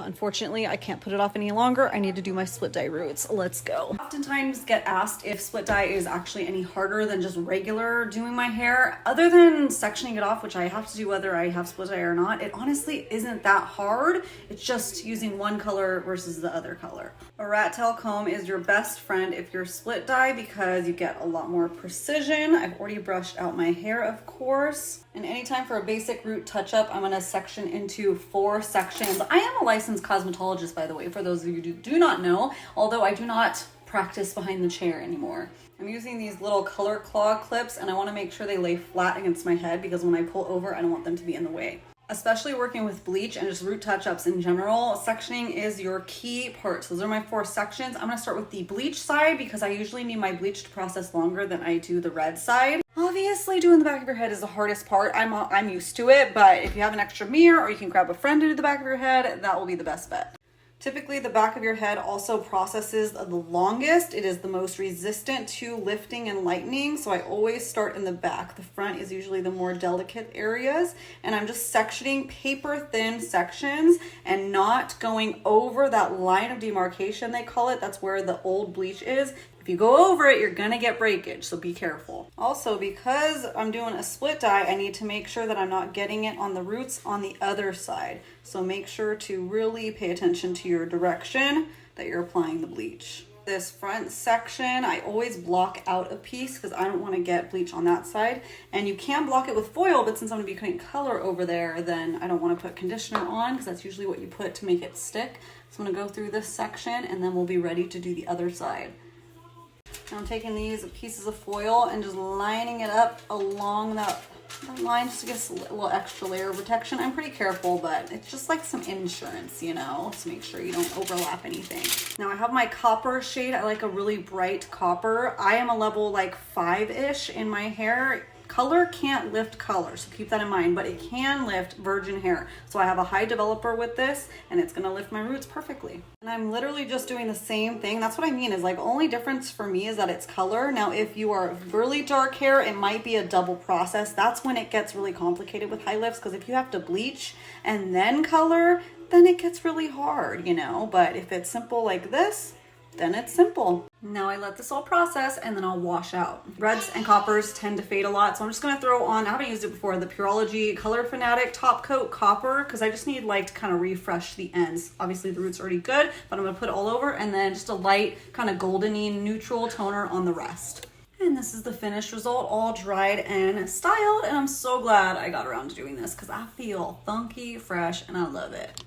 unfortunately I can't put it off any longer. I need to do my split dye roots. Let's go. Oftentimes get asked if split dye is actually any harder than just regular doing my hair. Other than sectioning it off, which I have to do whether I have split dye or not, it honestly isn't that hard. It's just using one color versus the other color. A rat tail comb is your best friend if you're split dye because you get a lot more precision. I've already brushed out my hair, of course. And anytime for a basic root touch-up, I'm gonna section into 4 sections. I am a licensed cosmetologist, by the way, for those of you who do not know, although I do not practice behind the chair anymore. I'm using these little color claw clips and I wanna make sure they lay flat against my head because when I pull over, I don't want them to be in the way. Especially working with bleach and just root touch-ups in general, sectioning is your key part. So those are my 4 sections. I'm gonna start with the bleach side because I usually need my bleach to process longer than I do the red side. Obviously, doing the back of your head is the hardest part. I'm used to it, but if you have an extra mirror or you can grab a friend to do the back of your head, that will be the best bet. Typically, the back of your head also processes the longest. It is the most resistant to lifting and lightening, so I always start in the back. The front is usually the more delicate areas, and I'm just sectioning paper-thin sections and not going over that line of demarcation, they call it. That's where the old bleach is. If you go over it, you're gonna get breakage, so be careful. Also, because I'm doing a split dye, I need to make sure that I'm not getting it on the roots on the other side. So make sure to really pay attention to your direction that you're applying the bleach. This front section, I always block out a piece because I don't want to get bleach on that side. And you can block it with foil, but since I'm going to be putting color over there, then I don't want to put conditioner on because that's usually what you put to make it stick. So I'm going to go through this section and then we'll be ready to do the other side. Now I'm taking these pieces of foil and just lining it up along that line just to get a little extra layer of protection. I'm pretty careful, but it's just like some insurance, you know, to make sure you don't overlap anything. Now I have my copper shade. I like a really bright copper. I am a level like 5-ish in my hair. Color can't lift color, so keep that in mind, but it can lift virgin hair. So I have a high developer with this and it's gonna lift my roots perfectly. And I'm literally just doing the same thing. That's what I mean is like only difference for me is that it's color. Now, if you are really dark hair, it might be a double process. That's when it gets really complicated with high lifts because if you have to bleach and then color, then it gets really hard, you know? But if it's simple like this, then it's simple. Now I let this all process and then I'll wash out. Reds and coppers tend to fade a lot, so I'm just gonna throw on, I haven't used it before, the Pureology Color Fanatic Top Coat Copper, because I just need like to kind of refresh the ends. Obviously the root's already good, but I'm gonna put it all over and then just a light kind of goldeny neutral toner on the rest. And this is the finished result, all dried and styled, and I'm so glad I got around to doing this because I feel funky, fresh, and I love it.